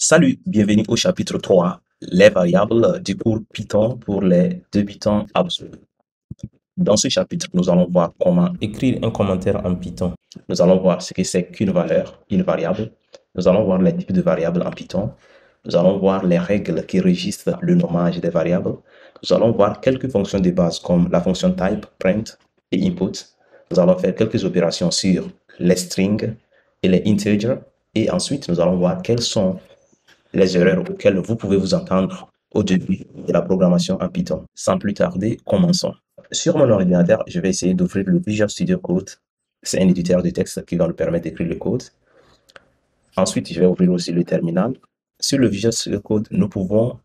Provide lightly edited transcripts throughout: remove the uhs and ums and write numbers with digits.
Salut, bienvenue au chapitre 3, les variables du cours Python pour les débutants absolus. Dans ce chapitre, nous allons voir comment écrire un commentaire en Python. Nous allons voir ce que c'est qu'une valeur, une variable. Nous allons voir les types de variables en Python. Nous allons voir les règles qui régissent le nommage des variables. Nous allons voir quelques fonctions de base comme la fonction type, print et input. Nous allons faire quelques opérations sur les strings et les integers. Et ensuite, nous allons voir quelles sont les erreurs auxquelles vous pouvez vous entendre au début de la programmation en Python. Sans plus tarder, commençons. Sur mon ordinateur, je vais essayer d'ouvrir le Visual Studio Code. C'est un éditeur de texte qui va nous permettre d'écrire le code. Ensuite, je vais ouvrir aussi le terminal. Sur le Visual Studio Code, nous pouvons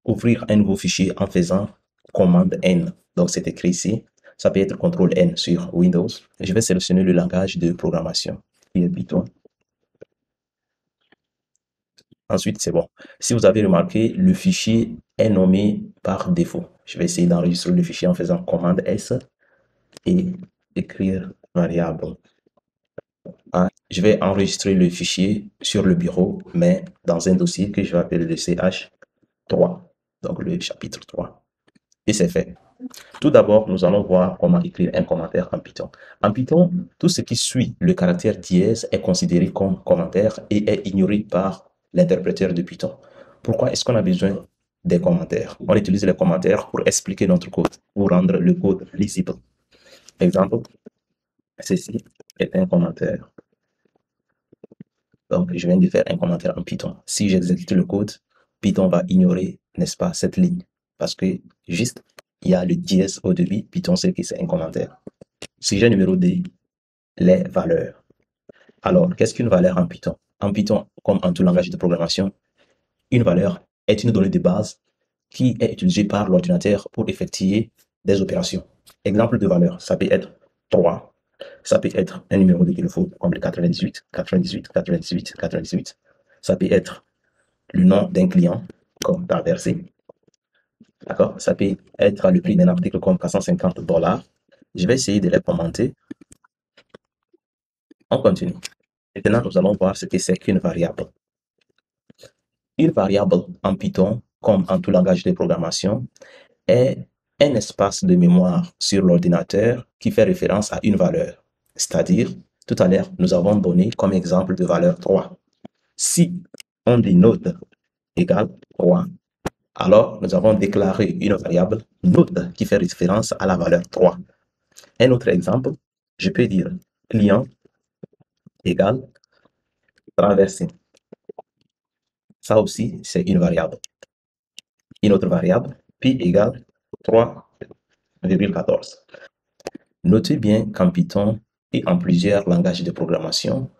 ouvrir un nouveau fichier en faisant commande N. Donc, c'est écrit ici. Ça peut être CTRL N sur Windows. Je vais sélectionner le langage de programmation, qui est Python. Ensuite, c'est bon. Si vous avez remarqué, le fichier est nommé par défaut. Je vais essayer d'enregistrer le fichier en faisant commande S et écrire variable. Je vais enregistrer le fichier sur le bureau, mais dans un dossier que je vais appeler le CH3, donc le chapitre 3. Et c'est fait. Tout d'abord, nous allons voir comment écrire un commentaire en Python. En Python, tout ce qui suit le caractère dièse est considéré comme commentaire et est ignoré par l'interpréteur de Python. Pourquoi est-ce qu'on a besoin des commentaires? On utilise les commentaires pour expliquer notre code, pour rendre le code lisible. Exemple, ceci est un commentaire. Donc, je viens de faire un commentaire en Python. Si j'exécute le code, Python va ignorer, n'est-ce pas, cette ligne. Parce que juste, il y a le dièse au début, Python sait que c'est un commentaire. Sujet numéro 2, les valeurs. Alors, qu'est-ce qu'une valeur en Python? En Python, comme en tout langage de programmation, une valeur est une donnée de base qui est utilisée par l'ordinateur pour effectuer des opérations. Exemple de valeur, ça peut être 3, ça peut être un numéro de téléphone comme le 98, 98, 98, 98. Ça peut être le nom d'un client comme traversé. D'accord? Ça peut être le prix d'un article comme 450 $. Je vais essayer de les commenter. On continue. Maintenant, nous allons voir ce que c'est qu'une variable. Une variable en Python, comme en tout langage de programmation, est un espace de mémoire sur l'ordinateur qui fait référence à une valeur. C'est-à-dire, tout à l'heure, nous avons donné comme exemple de valeur 3. Si on dit note égale 3, alors nous avons déclaré une variable note qui fait référence à la valeur 3. Un autre exemple, je peux dire client égale traversée. Ça aussi, c'est une variable. Une autre variable, pi égale 3,14. Notez bien qu'en Python et en plusieurs langages de programmation,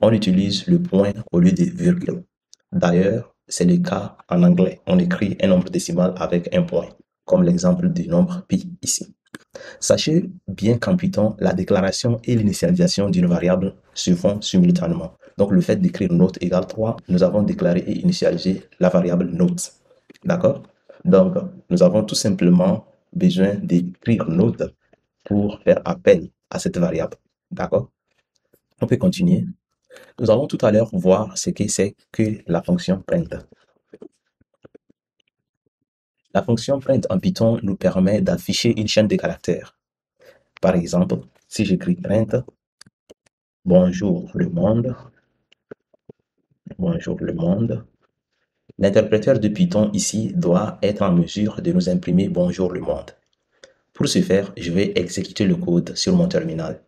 on utilise le point au lieu de virgule. D'ailleurs, c'est le cas en anglais. On écrit un nombre décimal avec un point, comme l'exemple du nombre pi ici. Sachez bien qu'en Python, la déclaration et l'initialisation d'une variable se font simultanément. Donc, le fait d'écrire note égale 3, nous avons déclaré et initialisé la variable note. D'accord? Donc, nous avons tout simplement besoin d'écrire note pour faire appel à cette variable. D'accord? On peut continuer. Nous allons tout à l'heure voir ce que c'est que la fonction print. La fonction print en Python nous permet d'afficher une chaîne de caractères. Par exemple, si j'écris print, bonjour le monde, l'interpréteur de Python ici doit être en mesure de nous imprimer bonjour le monde. Pour ce faire, je vais exécuter le code sur mon terminal.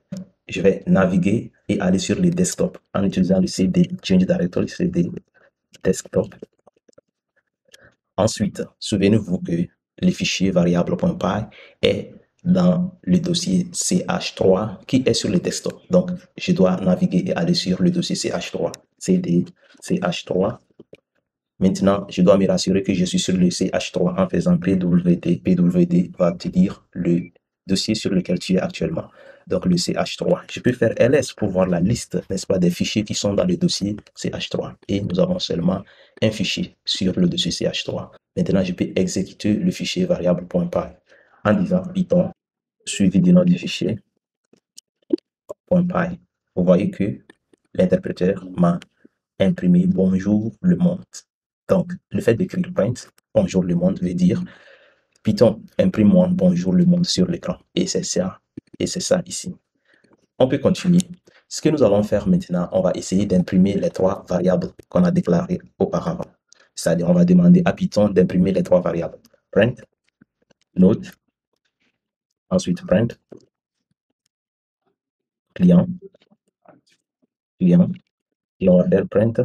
Je vais naviguer et aller sur le desktop en utilisant le cd change directory cd desktop. Ensuite, souvenez-vous que le fichier variable.py est dans le dossier ch3 qui est sur le desktop. Donc, je dois naviguer et aller sur le dossier ch3, cd ch3. Maintenant, je dois me rassurer que je suis sur le ch3 en faisant pwd. Pwd va te dire le dossier sur lequel tu es actuellement. Donc, le ch3. Je peux faire ls pour voir la liste, n'est-ce pas, des fichiers qui sont dans le dossier ch3. Et nous avons seulement un fichier sur le dossier ch3. Maintenant, je peux exécuter le fichier variable.py en disant Python suivi du nom du fichier .py. Vous voyez que l'interpréteur m'a imprimer bonjour le monde. Donc, le fait d'écrire print bonjour le monde veut dire Python, imprime-moi bonjour le monde sur l'écran. Et c'est ça ici. On peut continuer. Ce que nous allons faire maintenant, on va essayer d'imprimer les trois variables qu'on a déclarées auparavant. C'est-à-dire, on va demander à Python d'imprimer les trois variables. Print, note, ensuite print, client, client, et on va faire print,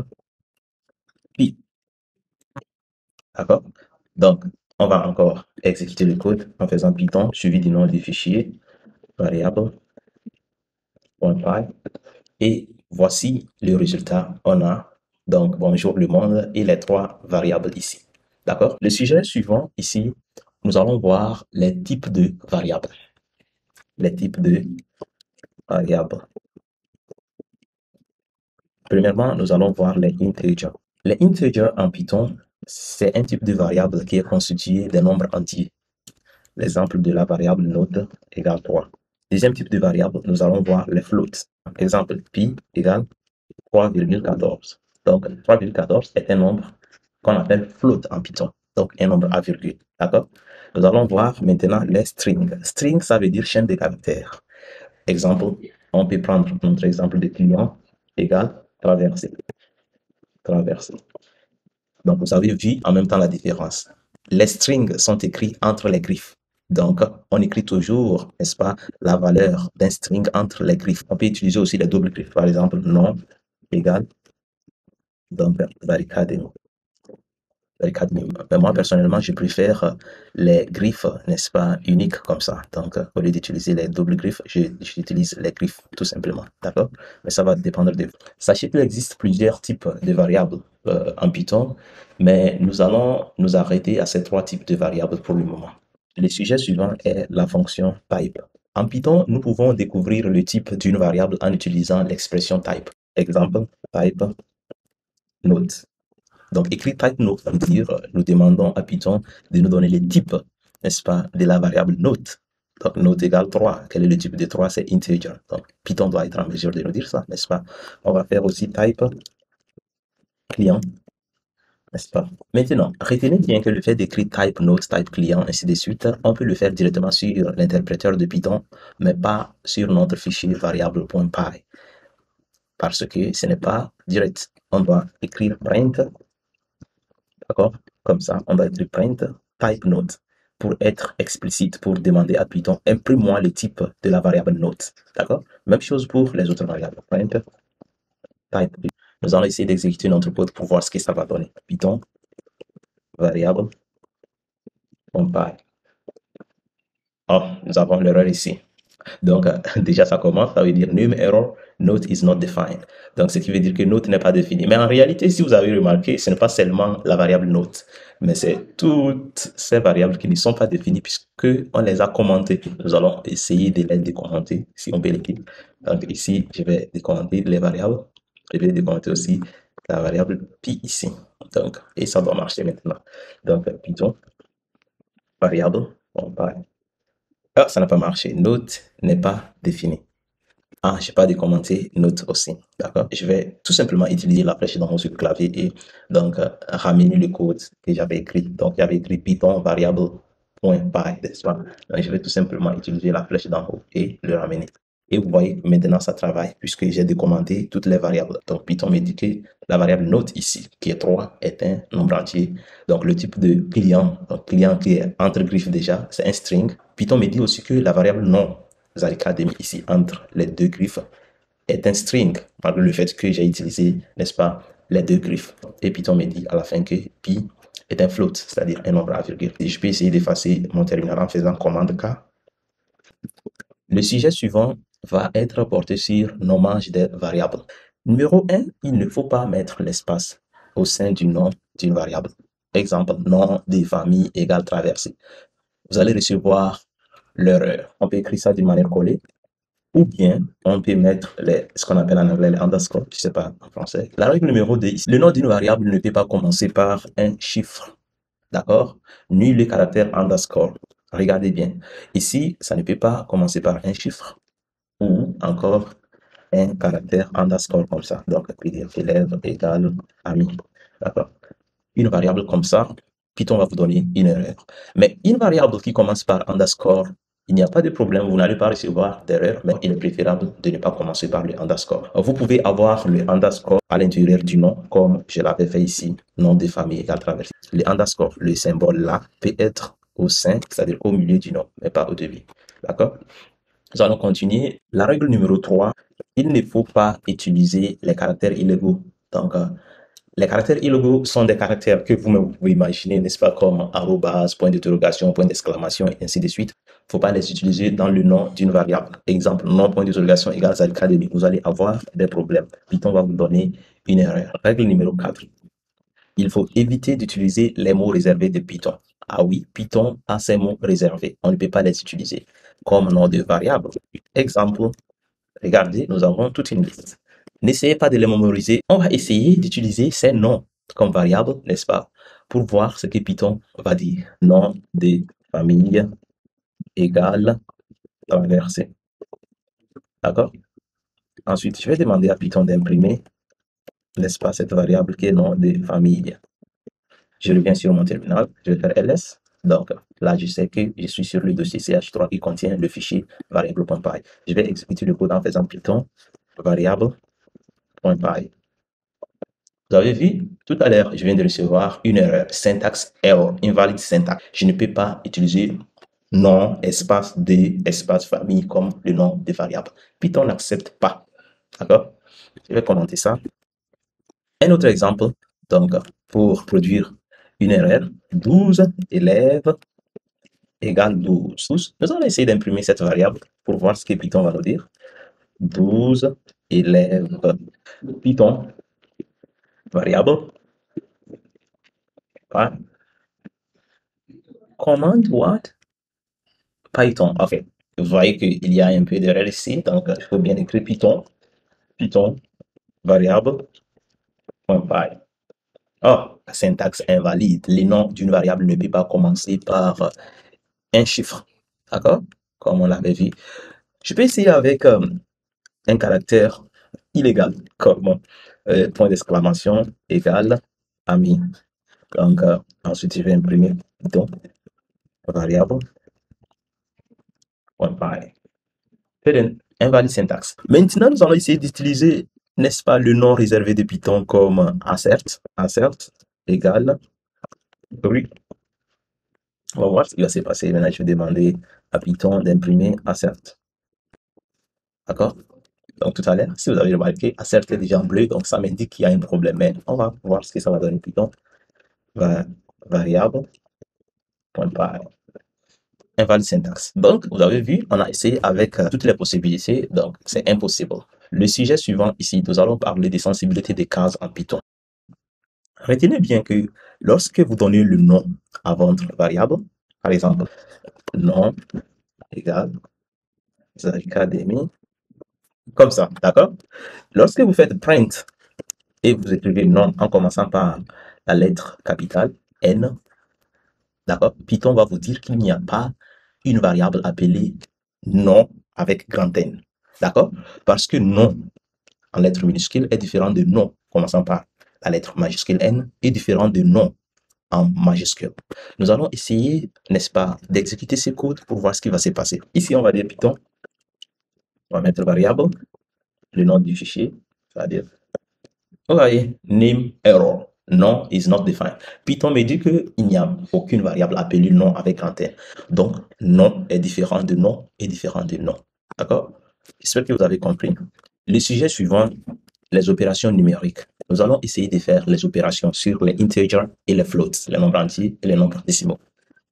pi. D'accord? Donc, on va encore exécuter le code en faisant Python suivi du nom du fichier, variable, .py. Et voici le résultat. On a donc bonjour le monde et les trois variables ici. D'accord? Le sujet suivant ici, nous allons voir les types de variables. Les types de variables. Premièrement, nous allons voir les integers. Les integers en Python, c'est un type de variable qui est constitué des nombres entiers. L'exemple de la variable note égale 3. Deuxième type de variable, nous allons voir les floats. Exemple, pi égale 3,14. Donc, 3,14 est un nombre qu'on appelle float en Python. Donc, un nombre à virgule. D'accord? Nous allons voir maintenant les strings. String, ça veut dire chaîne de caractères. Exemple, on peut prendre notre exemple de client égale traversée. Traversée. Donc, vous avez vu en même temps la différence. Les strings sont écrits entre les griffes. Donc, on écrit toujours, n'est-ce pas, la valeur d'un string entre les griffes. On peut utiliser aussi les doubles griffes. Par exemple, nom égale varicademy. Mais moi, personnellement, je préfère les griffes, n'est-ce pas, uniques comme ça. Donc, au lieu d'utiliser les doubles griffes, j'utilise les griffes, tout simplement. D'accord? Mais ça va dépendre de vous. Sachez qu'il existe plusieurs types de variables en Python, mais nous allons nous arrêter à ces trois types de variables pour le moment. Le sujet suivant est la fonction type. En Python, nous pouvons découvrir le type d'une variable en utilisant l'expression type. Exemple, type note. Donc, écrit type note veut dire, nous demandons à Python de nous donner les types, n'est-ce pas, de la variable note. Donc, note égale 3. Quel est le type de 3? C'est integer. Donc, Python doit être en mesure de nous dire ça, n'est-ce pas? On va faire aussi type client, n'est-ce pas? Maintenant, retenez bien que le fait d'écrire type note, type client, ainsi de suite, on peut le faire directement sur l'interpréteur de Python, mais pas sur notre fichier variable.py. Parce que ce n'est pas direct. On doit écrire print. D'accord? Comme ça, on va écrire print type note pour être explicite, pour demander à Python, imprime-moi le type de la variable note. D'accord? Même chose pour les autres variables. Print type. Nous allons essayer d'exécuter notre code pour voir ce que ça va donner. Python variable compile. Oh, nous avons l'erreur ici. Donc, déjà, ça commence, ça veut dire num error, note is not defined. Donc, ce qui veut dire que note n'est pas définie. Mais en réalité, si vous avez remarqué, ce n'est pas seulement la variable note, mais c'est toutes ces variables qui ne sont pas définies puisque on les a commentées. Nous allons essayer de les décommenter, si on peut l'écrire. Donc, ici, je vais décommenter les variables. Je vais décommenter aussi la variable pi ici. Donc, et ça doit marcher maintenant. Donc, Python, variable, on va. Ah, ça n'a pas marché. Note n'est pas définie. Ah, je n'ai pas décommenté note aussi. D'accord? Je vais tout simplement utiliser la flèche dans mon sur le clavier et donc ramener le code que j'avais écrit. Donc, j'avais écrit Python variable.py, n'est-ce pas? Donc, je vais tout simplement utiliser la flèche d'en haut et le ramener. Et vous voyez, maintenant, ça travaille puisque j'ai décommenté toutes les variables. Donc, Python me dit que la variable note ici, qui est 3, est un nombre entier. Donc, le type de client, donc client qui est entre griffes déjà, c'est un string. Python me dit aussi que la variable nom, Academy ici, entre les deux griffes, est un string, malgré le fait que j'ai utilisé, n'est-ce pas, les deux griffes. Et Python me dit à la fin que pi est un float, c'est-à-dire un nombre à virgule. Et je peux essayer d'effacer mon terminal en faisant commande K. Le sujet suivant va être porté sur nommage des variables. Numéro 1, il ne faut pas mettre l'espace au sein du nom d'une variable. Exemple, nom des familles égale traversée. Vous allez recevoir l'erreur. On peut écrire ça d'une manière collée. Ou bien, on peut mettre ce qu'on appelle en anglais les underscore, je ne sais pas en français. La règle numéro 2, le nom d'une variable ne peut pas commencer par un chiffre. D'accord? Ni le caractère underscore. Regardez bien. Ici, ça ne peut pas commencer par un chiffre ou encore un caractère underscore comme ça. Donc, PDF élève égale ami. D'accord? Une variable comme ça, Python va vous donner une erreur. Mais une variable qui commence par underscore, il n'y a pas de problème, vous n'allez pas recevoir d'erreur, mais il est préférable de ne pas commencer par le underscore. Vous pouvez avoir le underscore à l'intérieur du nom, comme je l'avais fait ici, nom de famille égale traversé. Le underscore, le symbole là, peut être au sein, c'est-à-dire au milieu du nom, mais pas au début. D'accord? Nous allons continuer. La règle numéro 3, il ne faut pas utiliser les caractères illégaux. Donc, les caractères illégaux sont des caractères que vous-même pouvez imaginer, n'est-ce pas, comme arrobas, point d'interrogation, point d'exclamation, et ainsi de suite. Il ne faut pas les utiliser dans le nom d'une variable. Exemple, nom, point d'interrogation égale académie. Vous allez avoir des problèmes. Python va vous donner une erreur. Règle numéro 4. Il faut éviter d'utiliser les mots réservés de Python. Ah oui, Python a ces mots réservés. On ne peut pas les utiliser comme nom de variable. Exemple, regardez, nous avons toute une liste. N'essayez pas de les mémoriser. On va essayer d'utiliser ces noms comme variable, n'est-ce pas, pour voir ce que Python va dire. Nom de famille égale traversée. D'accord? Ensuite, je vais demander à Python d'imprimer, n'est-ce pas, cette variable qui est nom de famille. Je reviens sur mon terminal, je vais faire ls. Donc là, je sais que je suis sur le dossier ch3 qui contient le fichier variable.py. Je vais exécuter le code en faisant Python variable.py. Vous avez vu, tout à l'heure, je viens de recevoir une erreur, syntax error, invalid syntax. Je ne peux pas utiliser nom, espace de, espace famille comme le nom des variables. Python n'accepte pas. D'accord? Je vais commenter ça. Un autre exemple, donc, pour produire une erreur, 12 élèves égale 12. Nous allons essayer d'imprimer cette variable pour voir ce que Python va nous dire. 12 élèves. Python, variable. Ouais. Command what? Python. Ok. Vous voyez qu'il y a un peu d'erreur ici, donc il faut bien écrire Python, variable, .py. Oh, la syntaxe invalide. Le nom d'une variable ne peut pas commencer par un chiffre. D'accord? Comme on l'avait vu. Je peux essayer avec un caractère illégal, comme point d'exclamation égale ami. Donc, ensuite, je vais imprimer Python, variable, .py. Invalide syntaxe. Maintenant, nous allons essayer d'utiliser, n'est-ce pas, le nom réservé de Python comme assert. Assert égale oui. On va voir ce qui va se passer. Maintenant, je vais demander à Python d'imprimer assert. D'accord? Donc, tout à l'heure, si vous avez remarqué, assert est déjà en bleu, donc ça m'indique qu'il y a un problème. Mais on va voir ce que ça va donner. Python variable.py. Invalide syntaxe. Donc, vous avez vu, on a essayé avec toutes les possibilités, donc c'est impossible. Le sujet suivant ici, nous allons parler des sensibilités des cases en Python. Retenez bien que lorsque vous donnez le nom à votre variable, par exemple, nom égale académie, comme ça, d'accord? Lorsque vous faites print et vous écrivez nom en commençant par la lettre capitale N, d'accord? Python va vous dire qu'il n'y a pas une variable appelée nom avec grand N, d'accord? Parce que nom en lettres minuscules est différent de nom commençant par la lettre majuscule N est différent de nom en majuscule. Nous allons essayer, n'est-ce pas, d'exécuter ce code pour voir ce qui va se passer. Ici, on va dire Python, on va mettre variable, le nom du fichier, c'est-à-dire, vous voyez, name error. Non is not defined. Python me dit qu'il n'y a aucune variable appelée nom avec grand N. Donc, nom est différent de nom est différent de nom. D'accord? J'espère que vous avez compris. Le sujet suivant, les opérations numériques. Nous allons essayer de faire les opérations sur les integers et les floats, les nombres entiers et les nombres décimaux.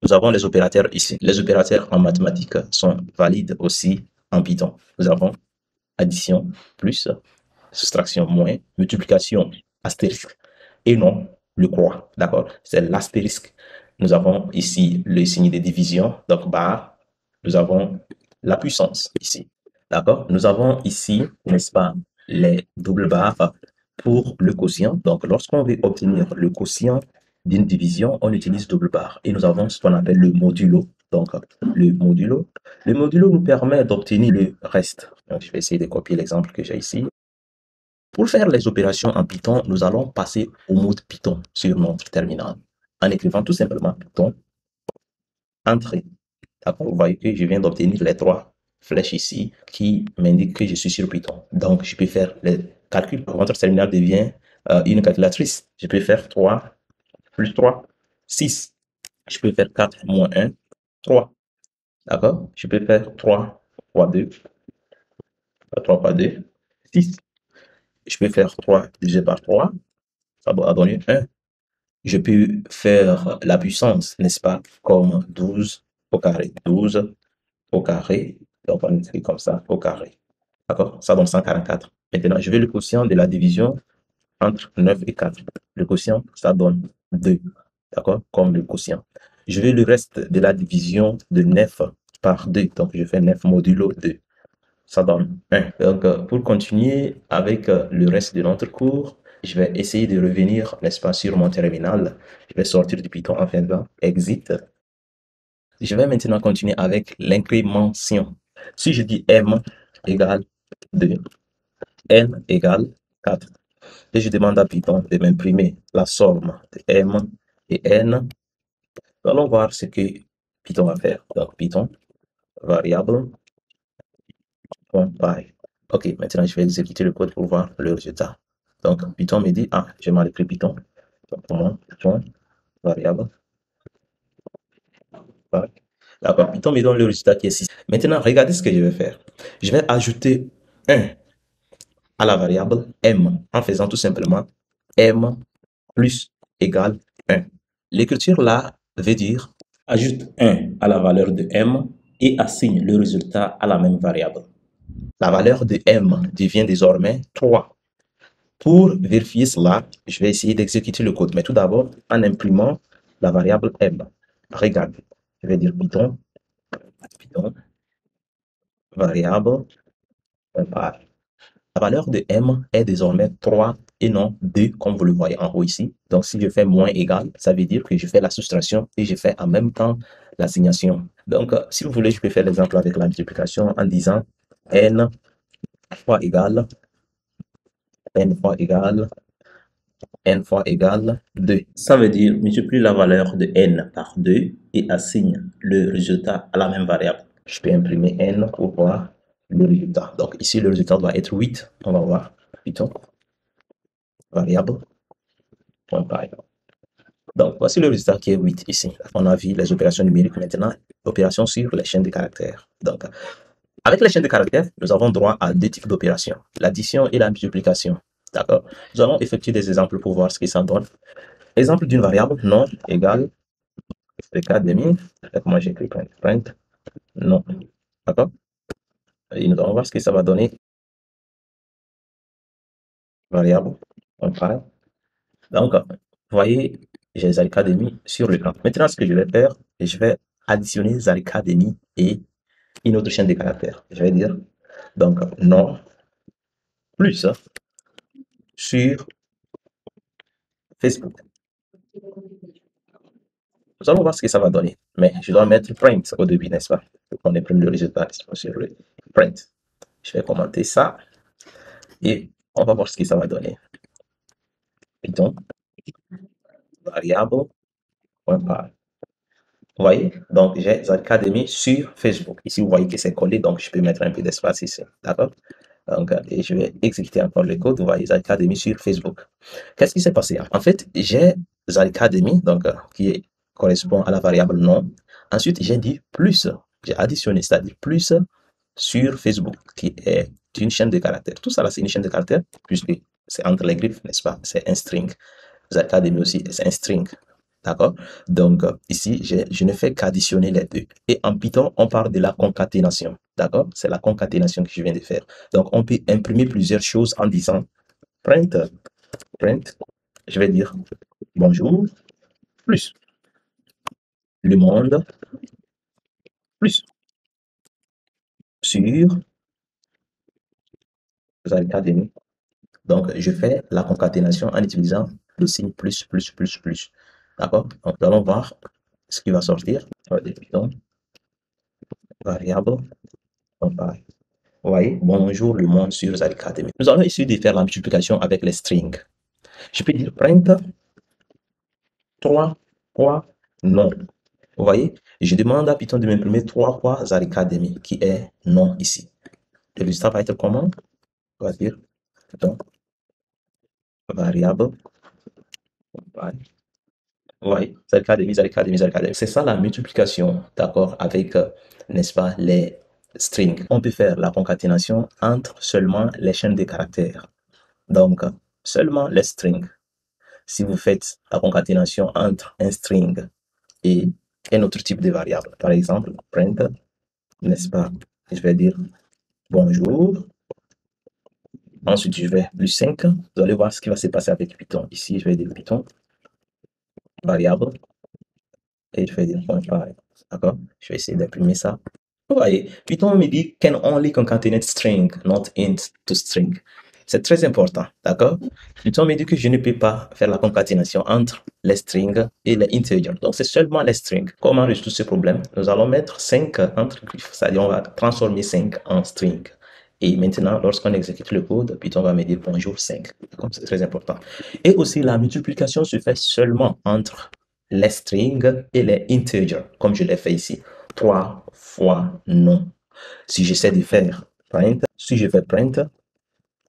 Nous avons les opérateurs ici. Les opérateurs en mathématiques sont valides aussi en Python. Nous avons addition, plus, soustraction, moins, multiplication, astérisque, et non le croix. D'accord? C'est l'astérisque. Nous avons ici le signe de division, donc barre. Nous avons la puissance ici. D'accord? Nous avons ici, n'est-ce pas, les doubles barres pour le quotient. Donc, lorsqu'on veut obtenir le quotient d'une division, on utilise double barre. Et nous avons ce qu'on appelle le modulo Donc, le modulo. Le modulo nous permet d'obtenir le reste. Donc, je vais essayer de copier l'exemple que j'ai ici. Pour faire les opérations en Python, nous allons passer au mode Python sur notre terminal en écrivant tout simplement Python, entrée. D'accord? Vous voyez que je viens d'obtenir les 3 flèches ici qui m'indiquent que je suis sur Python. Donc, je peux faire les calculs. Votre terminal devient une calculatrice. Je peux faire 3 plus 3, 6. Je peux faire 4 moins 1, 3. D'accord? Je peux faire 3 fois 2, 3 fois 2, 6. Je peux faire 3 divisé par 3, ça va donner 1. Je peux faire la puissance, n'est-ce pas? Comme 12 au carré. 12 au carré. Donc, on écrit comme ça, au carré. D'accord? Ça donne 144. Maintenant, je veux le quotient de la division entre 9 et 4. Le quotient, ça donne 2. D'accord? Comme le quotient. Je veux le reste de la division de 9 par 2. Donc, je fais 9 modulo 2. Ça donne 1. Donc, pour continuer avec le reste de notre cours, je vais essayer de revenir, n'est-ce pas, sur mon terminal. Je vais sortir du Python en faisant exit. Je vais maintenant continuer avec l'incrémentation. Si je dis m égale 2, n égale 4, et je demande à Python de m'imprimer la somme de m et n, nous allons voir ce que Python va faire. Donc, Python, variable, .py. Ok, maintenant je vais exécuter le code pour voir le résultat. Donc, Python me dit, j'ai mal écrit Python. Donc, pour moi, Python, variable, py. D'accord, Python me donne le résultat qui est 6. Maintenant, regardez ce que je vais faire. Je vais ajouter 1 à la variable m en faisant tout simplement m plus égale 1. L'écriture là veut dire ajoute 1 à la valeur de m et assigne le résultat à la même variable. La valeur de m devient désormais 3. Pour vérifier cela, je vais essayer d'exécuter le code, mais tout d'abord en imprimant la variable m. Regarde, je vais dire Python variable. La valeur de m est désormais 3 et non 2, comme vous le voyez en haut ici. Donc, si je fais moins égal, ça veut dire que je fais la soustraction et je fais en même temps l'assignation. Donc, si vous voulez, je peux faire l'exemple avec la multiplication en disant n fois égale, n fois égale, n fois égale 2. Ça veut dire multiplie la valeur de n par 2 et assigne le résultat à la même variable. Je peux imprimer n pour voir le résultat. Donc ici, le résultat doit être 8. On va voir. Python, variable, .py. Donc voici le résultat qui est 8 ici. On a vu les opérations numériques maintenant, opérations sur les chaînes de caractères. Donc, avec les chaînes de caractères, nous avons droit à 2 types d'opérations, l'addition et la multiplication. D'accord? Nous allons effectuer des exemples pour voir ce que ça donne. Exemple d'une variable, non égale, c'est 4 demi. Comment j'écris print? Print, non. D'accord? Et nous allons voir ce que ça va donner. Variable, on parle. Donc, vous voyez, j'ai Zacademy sur l'écran. Maintenant, ce que je vais faire, je vais additionner Zacademy et une autre chaîne de caractères. Je vais dire, donc, non, plus sur Facebook. Nous allons voir ce que ça va donner. Mais je dois mettre print au début, n'est-ce pas? Pour qu'on imprime le résultat sur le print. Je vais commenter ça et on va voir ce que ça va donner. Python, variable, .py. Vous voyez? Donc, j'ai Zacademy sur Facebook. Ici, vous voyez que c'est collé, donc je peux mettre un peu d'espace ici. D'accord? Donc, et je vais exécuter encore le code. Vous voyez Zacademy sur Facebook. Qu'est-ce qui s'est passé? En fait, j'ai Zacademy, donc qui correspond à la variable non. Ensuite, j'ai dit plus. J'ai additionné, c'est-à-dire plus sur Facebook, qui est une chaîne de caractères. Tout ça là, c'est une chaîne de caractères, puisque c'est entre les griffes, n'est-ce pas? C'est un string. Zacademy aussi, c'est un string. D'accord? Donc, ici, je ne fais qu'additionner les deux. Et en Python, on parle de la concaténation. D'accord? C'est la concaténation que je viens de faire. Donc, on peut imprimer plusieurs choses en disant print, je vais dire bonjour, plus le monde, plus sur Zacademy. Donc, je fais la concaténation en utilisant le signe plus. D'accord? Donc, nous allons voir ce qui va sortir. Python, variable, compare. Vous voyez, bonjour le monde sur Zacademy. Nous allons essayer de faire la multiplication avec les strings. Je peux dire print 3 fois non. Vous voyez, je demande à Python de m'imprimer 3 fois Zacademy, qui est non ici. Le résultat va être comment? On va dire Python variable. Vous voyez, Zacademy. C'est ça la multiplication, d'accord, avec, n'est-ce pas, les strings. On peut faire la concaténation entre seulement les chaînes de caractères. Donc, seulement les strings. Si vous faites la concaténation entre un string et un autre type de variable, par exemple, print, n'est-ce pas, je vais dire bonjour. Ensuite, je vais plus 5. Vous allez voir ce qui va se passer avec Python. Ici, je vais dire Python variable et je vais dire point pareil. D'accord? Je vais essayer d'imprimer ça. Vous voyez, Python me dit can only concatenate string, not int to string. C'est très important, d'accord? Python me dit que je ne peux pas faire la concaténation entre les strings et les integers. Donc, c'est seulement les strings. Comment résoudre ce problème? Nous allons mettre 5 entre griffes, c'est-à-dire on va transformer 5 en string. Et maintenant, lorsqu'on exécute le code, Python va me dire bonjour 5. C'est très important. Et aussi, la multiplication se fait seulement entre les strings et les integers, comme je l'ai fait ici. 3 fois non. Si j'essaie de faire print, si je fais print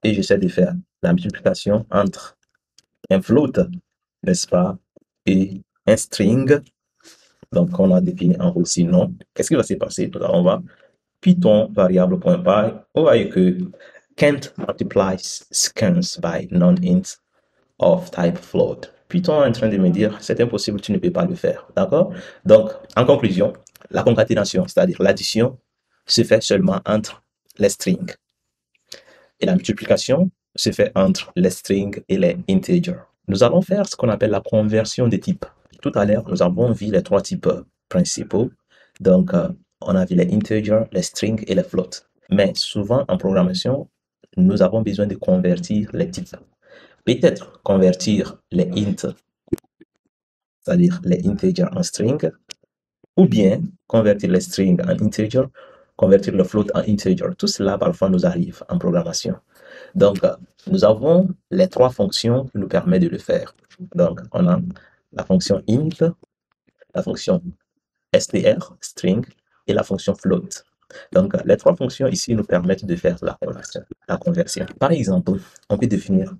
et j'essaie de faire la multiplication entre un float, n'est-ce pas, et un string, donc on a défini en aussi non, qu'est-ce qui va se passer? On va Python variable.py, on voit que can't multiply scans by non-int of type float. Python est en train de me dire, c'est impossible, tu ne peux pas le faire. D'accord? Donc, en conclusion, la concaténation, c'est-à-dire l'addition, se fait seulement entre les strings. Et la multiplication se fait entre les strings et les integers. Nous allons faire ce qu'on appelle la conversion des types. Tout à l'heure, nous avons vu les 3 types principaux. Donc, on a vu les integers, les strings et les floats. Mais souvent, en programmation, nous avons besoin de convertir les types. Peut-être convertir les int, c'est-à-dire les integers en string, ou bien convertir les strings en integer, convertir le float en integer. Tout cela, parfois, nous arrive en programmation. Donc, nous avons les 3 fonctions qui nous permettent de le faire. Donc, on a la fonction int, la fonction str, string, et la fonction float. Donc, les 3 fonctions ici nous permettent de faire la conversion. Par exemple, on peut définir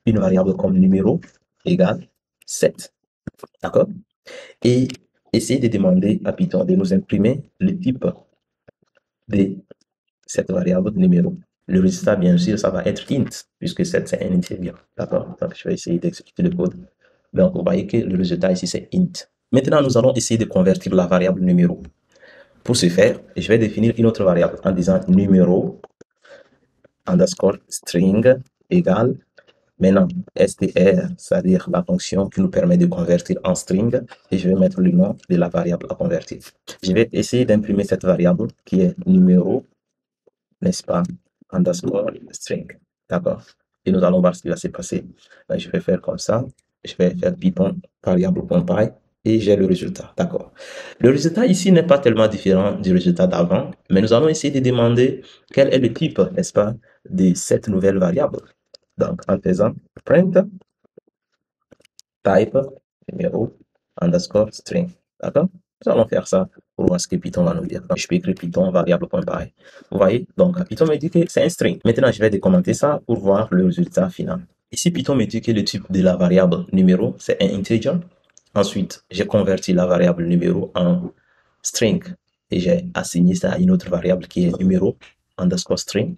une variable comme numéro égale 7. D'accord? Et essayer de demander à Python de nous imprimer le type de cette variable numéro. Le résultat, bien sûr, ça va être int, puisque 7, c'est un integer. D'accord? Donc, je vais essayer d'exécuter le code. Donc, vous voyez que le résultat ici, c'est int. Maintenant, nous allons essayer de convertir la variable numéro. Pour ce faire, je vais définir une autre variable en disant numéro underscore string égale maintenant str, c'est-à-dire la fonction qui nous permet de convertir en string, et je vais mettre le nom de la variable à convertir. Je vais essayer d'imprimer cette variable qui est numéro, n'est-ce pas, underscore string. D'accord? Et nous allons voir ce qui va se passer. Donc, je vais faire comme ça. Je vais faire Python variable.py et j'ai le résultat. D'accord? Le résultat ici n'est pas tellement différent du résultat d'avant, mais nous allons essayer de demander quel est le type, n'est-ce pas, de cette nouvelle variable. Donc, en faisant print type numéro underscore string. D'accord? Nous allons faire ça pour voir ce que Python va nous dire. Donc, je peux écrire Python variable.py. Vous voyez? Donc, Python me dit que c'est un string. Maintenant, je vais décommenter ça pour voir le résultat final. Ici, Python me dit que le type de la variable numéro, c'est un integer. Ensuite, j'ai converti la variable numéro en string et j'ai assigné ça à une autre variable qui est numéro underscore string.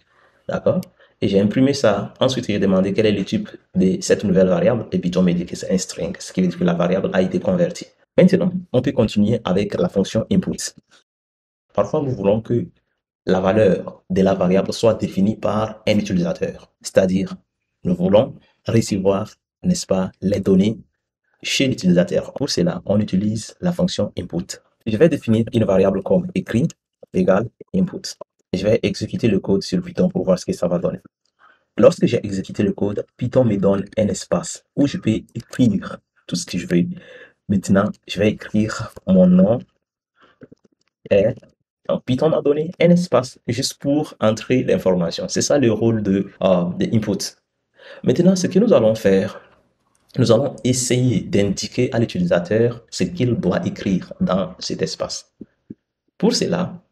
D'accord? Et j'ai imprimé ça. Ensuite, j'ai demandé quel est le type de cette nouvelle variable et Python me dit que c'est un string, ce qui veut dire que la variable a été convertie. Maintenant, on peut continuer avec la fonction input. Parfois, nous voulons que la valeur de la variable soit définie par un utilisateur. C'est-à-dire, nous voulons recevoir, n'est-ce pas, les données chez l'utilisateur. Pour cela, on utilise la fonction input. Je vais définir une variable comme écrit égale input. Je vais exécuter le code sur Python pour voir ce que ça va donner. Lorsque j'ai exécuté le code, Python me donne un espace où je peux écrire tout ce que je veux. Maintenant, je vais écrire mon nom est Donc, Python m'a donné un espace juste pour entrer l'information. C'est ça le rôle de input. Maintenant, ce que nous allons faire, nous allons essayer d'indiquer à l'utilisateur ce qu'il doit écrire dans cet espace. Pour cela,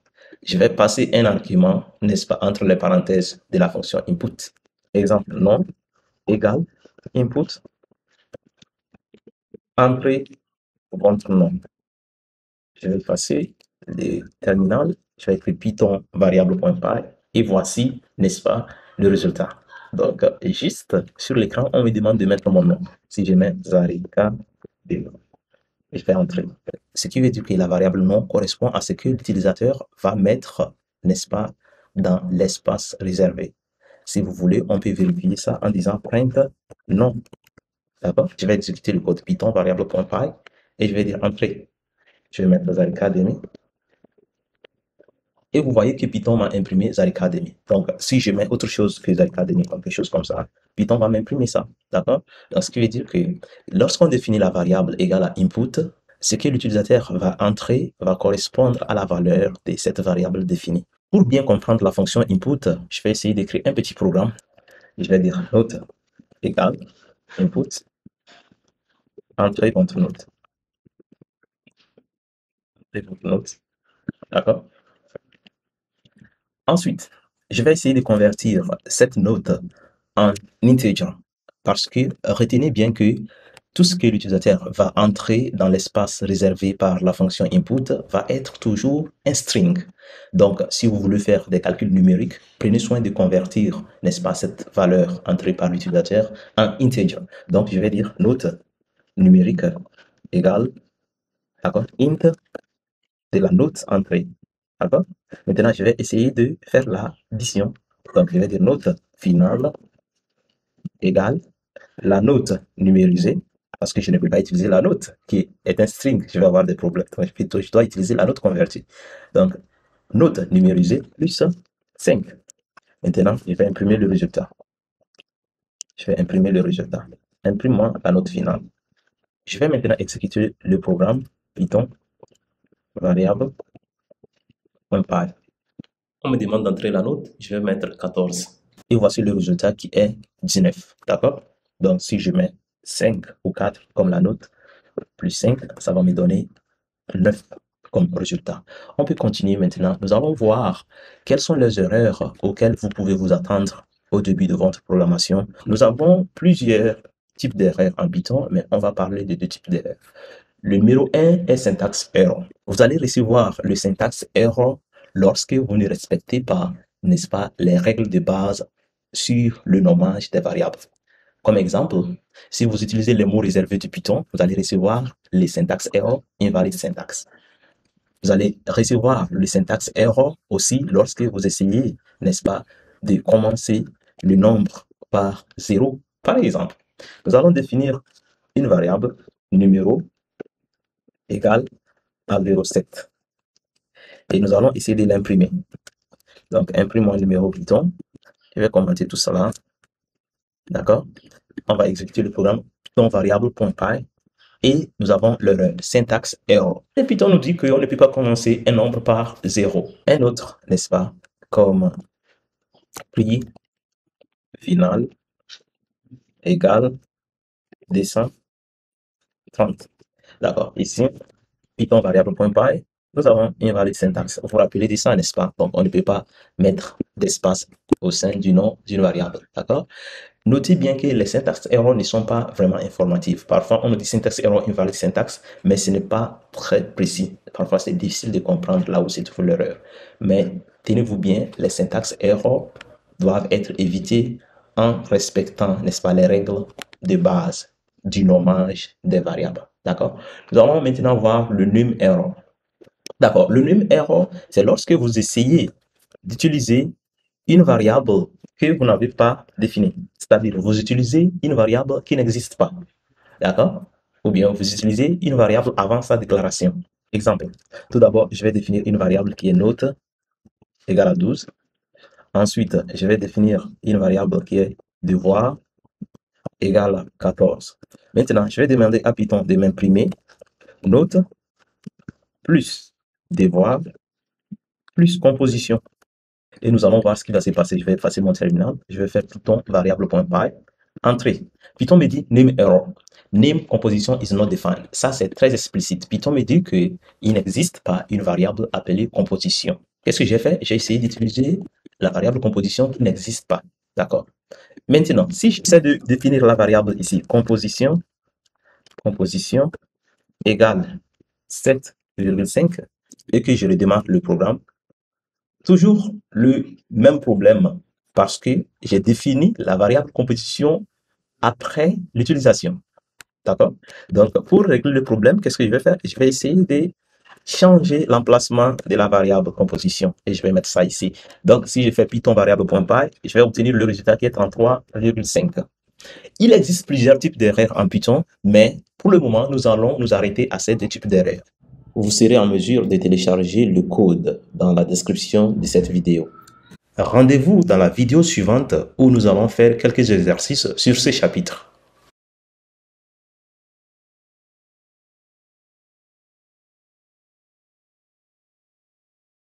je vais passer un argument, n'est-ce pas, entre les parenthèses de la fonction input. Exemple, nom égale input, entrer votre nom. Je vais passer le terminal, je vais écrire Python variable.py et voici, n'est-ce pas, le résultat. Donc, juste sur l'écran, on me demande de mettre mon nom. Si je mets Zarika, je vais entrer. Ce qui veut dire que la variable nom correspond à ce que l'utilisateur va mettre, n'est-ce pas, dans l'espace réservé. Si vous voulez, on peut vérifier ça en disant print nom. D'accord? Je vais exécuter le code Python variable.py et je vais dire entrer. Je vais mettre Zarika Academy. Et vous voyez que Python m'a imprimé Zarika Academy. Donc, si je mets autre chose que Zarika Academy, quelque chose comme ça, Python va m'imprimer ça. D'accord? Donc, ce qui veut dire que lorsqu'on définit la variable égale à input, ce que l'utilisateur va entrer va correspondre à la valeur de cette variable définie. Pour bien comprendre la fonction input, je vais essayer d'écrire un petit programme. Je vais dire note égale input, entrer votre note. D'accord? Ensuite, je vais essayer de convertir cette note en integer parce que retenez bien que tout ce que l'utilisateur va entrer dans l'espace réservé par la fonction input va être toujours un string. Donc, si vous voulez faire des calculs numériques, prenez soin de convertir, n'est-ce pas, cette valeur entrée par l'utilisateur en integer. Donc, je vais dire note numérique égale, d'accord, int de la note entrée. D'accord? Maintenant, je vais essayer de faire l'addition. Donc, je vais dire note finale égale la note numérisée, parce que je ne peux pas utiliser la note qui est un string, je vais avoir des problèmes. Donc, je dois utiliser la note convertie. Donc, note numérisée plus 5. Maintenant, je vais imprimer le résultat. Je vais imprimer le résultat. Imprime-moi la note finale. Je vais maintenant exécuter le programme Python variable.py. On me demande d'entrer la note, je vais mettre 14. Et voici le résultat qui est 19. D'accord? Donc, si je mets 5 ou 4 comme la note, plus 5, ça va me donner 9 comme résultat. On peut continuer maintenant. Nous allons voir quelles sont les erreurs auxquelles vous pouvez vous attendre au début de votre programmation. Nous avons plusieurs types d'erreurs en Python, mais on va parler de deux types d'erreurs. Le numéro 1 est syntax error. Vous allez recevoir le syntax error lorsque vous ne respectez pas, n'est-ce pas, les règles de base sur le nommage des variables. Comme exemple, si vous utilisez les mots réservés de Python, vous allez recevoir les syntax error, invalid syntax. Vous allez recevoir le syntax error aussi lorsque vous essayez, n'est-ce pas, de commencer le nombre par 0. Par exemple, nous allons définir une variable numéro égale à 0,7. Et nous allons essayer de l'imprimer. Donc, imprime mon numéro Python. Je vais commenter tout cela. D'accord? On va exécuter le programme Python variable.py et nous avons l'erreur syntax error. Et Python nous dit qu'on ne peut pas commencer un nombre par 0. Un autre, n'est-ce pas? Comme prix final égale 230. D'accord? Ici, Python variable.py, nous avons invalide syntaxe. Vous vous rappelez de ça, n'est-ce pas? Donc, on ne peut pas mettre d'espace au sein du nom d'une variable. D'accord? Notez bien que les syntaxes error ne sont pas vraiment informatives. Parfois, on nous dit syntaxe error, invalide syntaxe, mais ce n'est pas très précis. Parfois, c'est difficile de comprendre là où se trouve l'erreur. Mais tenez-vous bien, les syntaxes error doivent être évités en respectant, n'est-ce pas, les règles de base du nommage des variables. D'accord? Nous allons maintenant voir le num error. D'accord, le num error, c'est lorsque vous essayez d'utiliser une variable que vous n'avez pas définie. C'est-à-dire, vous utilisez une variable qui n'existe pas. D'accord? Ou bien vous utilisez une variable avant sa déclaration. Exemple. Tout d'abord, je vais définir une variable qui est note égale à 12. Ensuite, je vais définir une variable qui est devoir égale à 14. Maintenant, je vais demander à Python de m'imprimer note plus devoir plus composition. Et nous allons voir ce qui va se passer. Je vais effacer mon terminal. Je vais faire Python variable.py. Entrée. Python me dit name error. Name composition is not defined. Ça, c'est très explicite. Python me dit qu'il n'existe pas une variable appelée composition. Qu'est-ce que j'ai fait? J'ai essayé d'utiliser la variable composition qui n'existe pas. D'accord? Maintenant, si j'essaie de définir la variable ici, composition égale 7,5 et que je redémarre le programme, toujours le même problème parce que j'ai défini la variable composition après l'utilisation. D'accord? Donc, pour régler le problème, qu'est-ce que je vais faire? Je vais essayer de changer l'emplacement de la variable composition et je vais mettre ça ici. Donc, si je fais Python variable.py, je vais obtenir le résultat qui est 33,5. Il existe plusieurs types d'erreurs en Python, mais pour le moment, nous allons nous arrêter à ces deux types d'erreurs. Vous serez en mesure de télécharger le code dans la description de cette vidéo. Rendez-vous dans la vidéo suivante où nous allons faire quelques exercices sur ce chapitre.